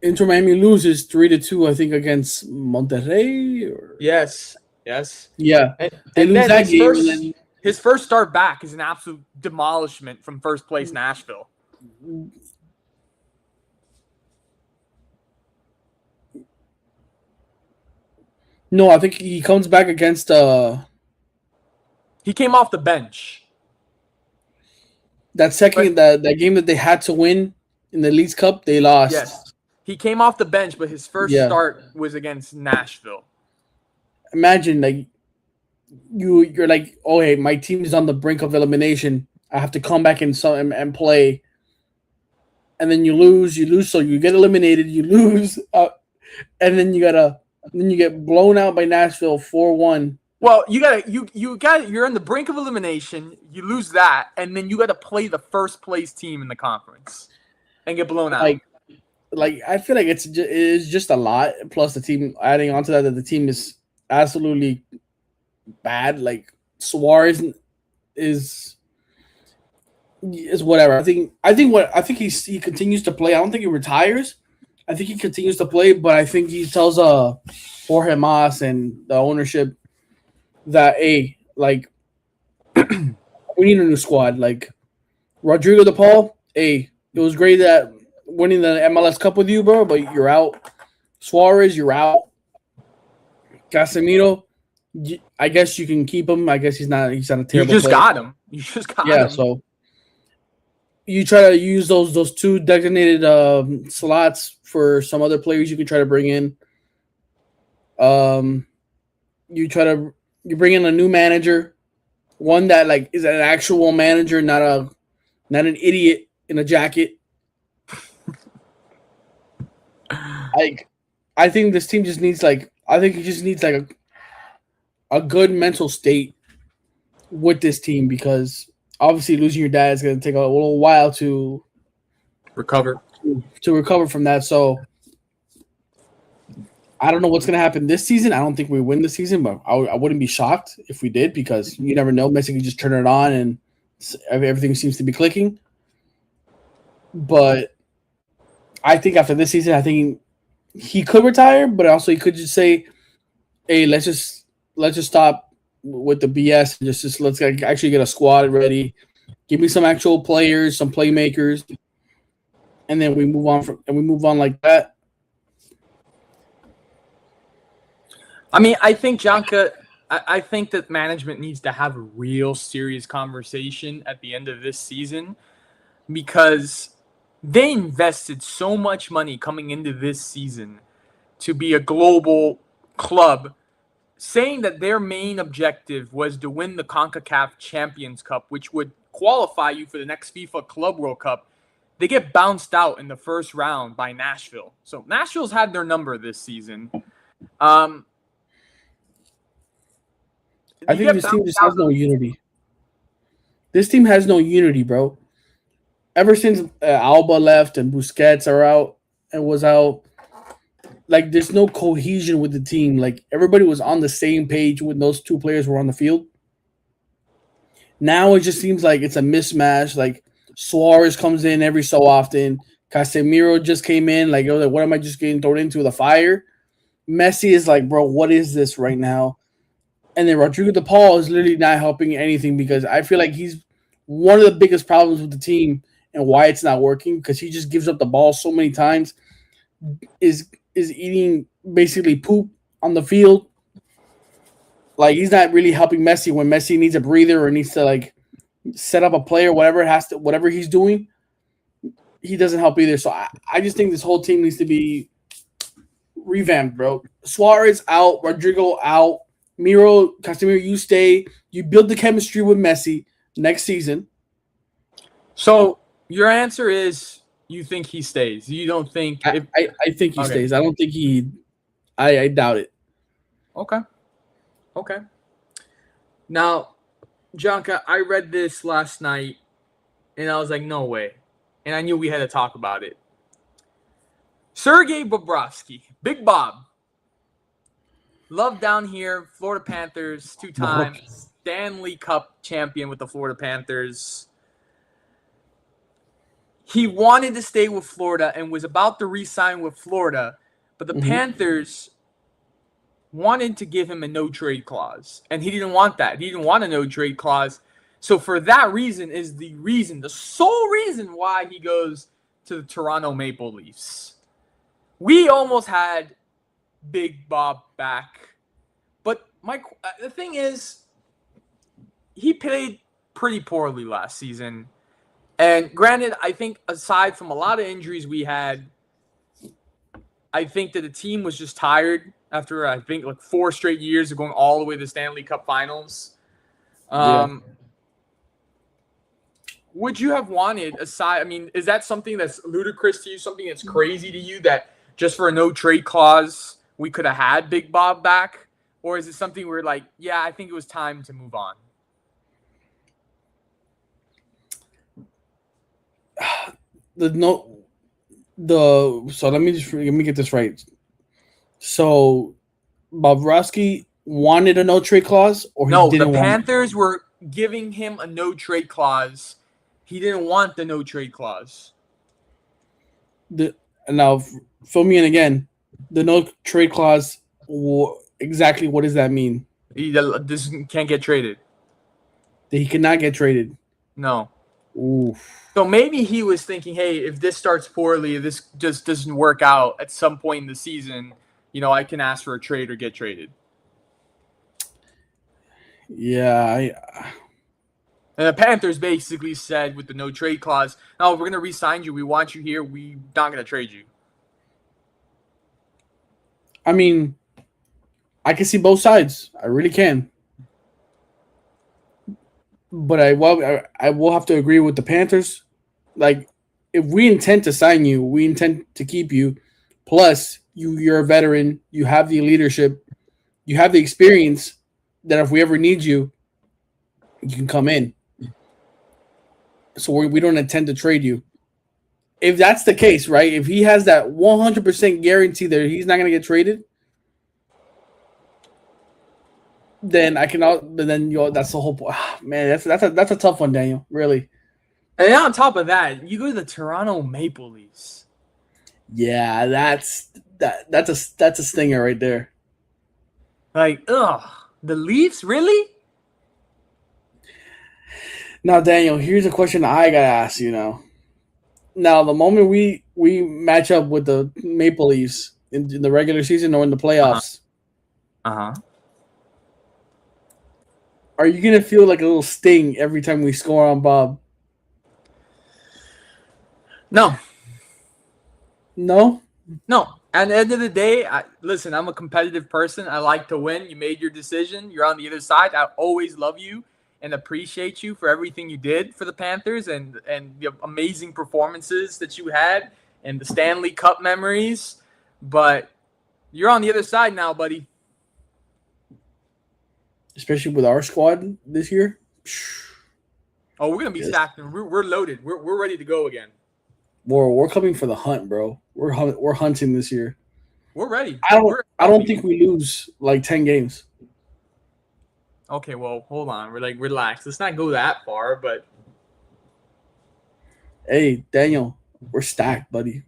Inter Miami loses 3-2, I think, against Monterrey. Yes. Yeah. They lose that game. His first start back is an absolute demolishment from first place Nashville. No, I think he comes back against He came off the bench. That game that they had to win in the Leagues Cup, they lost. Yes. He came off the bench, but his first start was against Nashville. Imagine, like, you're like, oh hey, my team is on the brink of elimination. I have to come back and play, and then you lose. So you get eliminated. You lose, and then you get blown out by Nashville 4-1. Well, you're on the brink of elimination. You lose that, and then you got to play the first place team in the conference and get blown out. Like I feel like it is just a lot. Plus the team adding on to that the team is absolutely bad. Like Suarez is whatever. I think he continues to play. I don't think he retires. I think he continues to play, but I think he tells Jorge Mas and the ownership that hey, like we need a new squad. Like Rodrigo DePaul, hey, it was great that winning the MLS Cup with you, bro, but you're out. Suarez, you're out. Casemiro, I guess you can keep him. I guess he's not a terrible You just player. got him. You just got him. Yeah, so you try to use those two designated slots for some other players you can try to bring in. You bring in a new manager, one that like is an actual manager, not an idiot in a jacket. I think this team just needs a good mental state with this team because obviously losing your dad is going to take a little while to recover from that. So I don't know what's going to happen this season. I don't think we win this season, but I wouldn't be shocked if we did because you never know. Messi can just turn it on and everything seems to be clicking. But I think after this season, I think he could retire, but also he could just say, "Hey, let's just stop with the BS and just let's actually get a squad ready. Give me some actual players, some playmakers, and then we move on like that." I mean, I think Janka, I think that management needs to have a real serious conversation at the end of this season because they invested so much money coming into this season to be a global club, saying that their main objective was to win the CONCACAF Champions Cup, which would qualify you for the next FIFA Club World Cup. They get bounced out in the first round by Nashville. So Nashville's had their number this season. I think this team just has no unity. This team has no unity, bro. Ever since Alba left and Busquets was out, like there's no cohesion with the team. Like everybody was on the same page when those two players were on the field. Now it just seems like it's a mismatch. Like Suarez comes in every so often. Casemiro just came in. Like, what am I just getting thrown into the fire? Messi is like, bro, what is this right now? And then Rodrigo DePaul is literally not helping anything because I feel like he's one of the biggest problems with the team and why it's not working because he just gives up the ball so many times. Is eating basically poop on the field. Like he's not really helping Messi when Messi needs a breather or needs to like set up a play or whatever he's doing. He doesn't help either. So I just think this whole team needs to be revamped, bro. Suarez out, Rodrigo out. Casemiro, you stay. You build the chemistry with Messi next season. So your answer is you think he stays. You don't think I think he stays. I don't think he I doubt it. Okay. Now, Janka, I read this last night and I was like, no way. And I knew we had to talk about it. Sergei Bobrovsky, Big Bob. Love down here, Florida Panthers, 2-time Stanley Cup champion with the Florida Panthers. He wanted to stay with Florida and was about to re-sign with Florida, but the Panthers wanted to give him a no-trade clause, and he didn't want that. He didn't want a no-trade clause. So for that reason the sole reason why he goes to the Toronto Maple Leafs. We almost had Big Bob back. But the thing is, he played pretty poorly last season. And granted, I think aside from a lot of injuries we had, I think that the team was just tired. after I think like 4 straight years of going all the way to the Stanley Cup Finals. Yeah. Would you have wanted aside? I mean, is that something that's ludicrous to you? Something that's crazy to you that just for a no trade clause we could have had Big Bob back, or is it something where like, yeah, I think it was time to move on? So let me get this right. So Bobrovsky wanted a no trade clause, or he No, the didn't want it? Panthers were giving him a no trade clause. He didn't want the no trade clause. Now fill me in again. The no trade clause. Exactly what does that mean? This can't get traded. That he cannot get traded. No. Oof. So maybe he was thinking, hey, if this starts poorly, if this just doesn't work out at some point in the season, I can ask for a trade or get traded. Yeah, And the Panthers basically said with the no trade clause, no, we're going to re-sign you. We want you here. We're not going to trade you. I mean, I can see both sides. I really can. But I will have to agree with the Panthers. Like, if we intend to sign you, we intend to keep you. Plus, you're a veteran. You have the leadership. You have the experience that if we ever need you, you can come in. So we don't intend to trade you. If that's the case, right? If he has that 100% guarantee that he's not going to get traded, then I can. Then that's the whole point. Man, that's a tough one, Daniel. Really. And on top of that, you go to the Toronto Maple Leafs. Yeah, that's a stinger right there. Like, the Leafs, really? Now, Daniel, here's a question I gotta ask you now. Now, the moment we match up with the Maple Leafs in the regular season or in the playoffs, are you gonna feel like a little sting every time we score on Bob? No. No? No. At the end of the day, listen, I'm a competitive person. I like to win. You made your decision. You're on the other side. I always love you and appreciate you for everything you did for the Panthers and the amazing performances that you had and the Stanley Cup memories. But you're on the other side now, buddy. Especially with our squad this year. Oh, we're gonna be stacked. We're loaded. We're ready to go again. We're coming for the hunt, bro. We're hunting this year. We're ready. I don't think we lose like 10 games. Okay, well, hold on. We're like, relax. Let's not go that far, but hey, Daniel, we're stacked, buddy.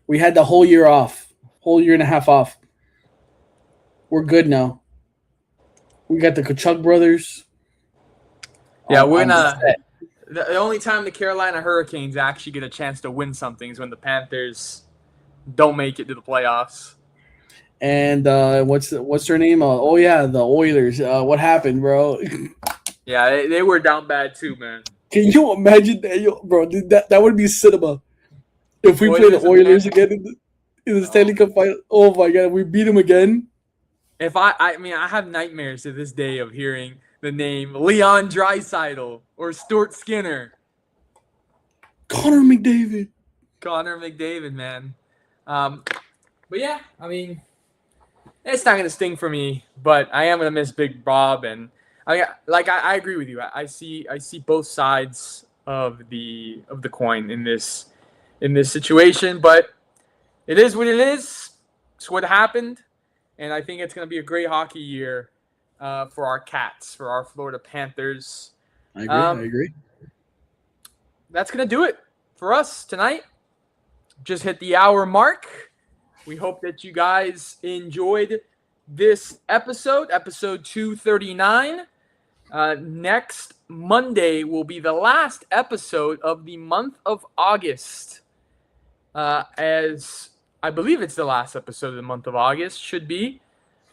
We had the whole year off, whole year and a half off. We're good now. We got the Kachuk brothers. Yeah, we're gonna. The only time the Carolina Hurricanes actually get a chance to win something is when the Panthers don't make it to the playoffs. And what's their name? The Oilers. What happened, bro? Yeah, they were down bad too, man. Can you imagine that, bro? That would be cinema. If we play the Oilers again in the Stanley Cup final. Oh my god, we beat them again. If I have nightmares to this day of hearing the name Leon Draisaitl or Stuart Skinner. Connor McDavid, man. But yeah, I mean, it's not gonna sting for me, but I am gonna miss Big Bob, and I agree with you. I see both sides of the coin in this situation, but it is what it is. It's what happened, and I think it's gonna be a great hockey year for our Cats, for our Florida Panthers. I agree. That's gonna do it for us tonight. Just hit the hour mark. We hope that you guys enjoyed this episode 239. Next Monday will be the last episode of the month of August. As I believe it's the last episode of the month of August, should be.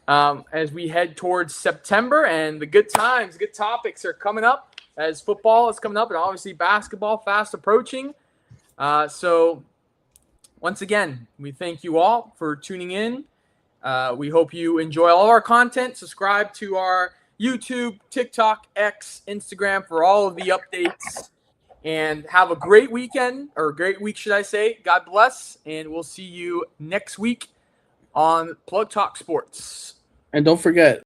As we head towards September, and the good times, good topics are coming up as football is coming up, and obviously basketball fast approaching. So once again, we thank you all for tuning in, We hope you enjoy all of our content. Subscribe to our YouTube, TikTok, X, Instagram for all of the updates. And have a great weekend, or a great week, should I say. God bless, and we'll see you next week on Plug Talk Sports. And don't forget,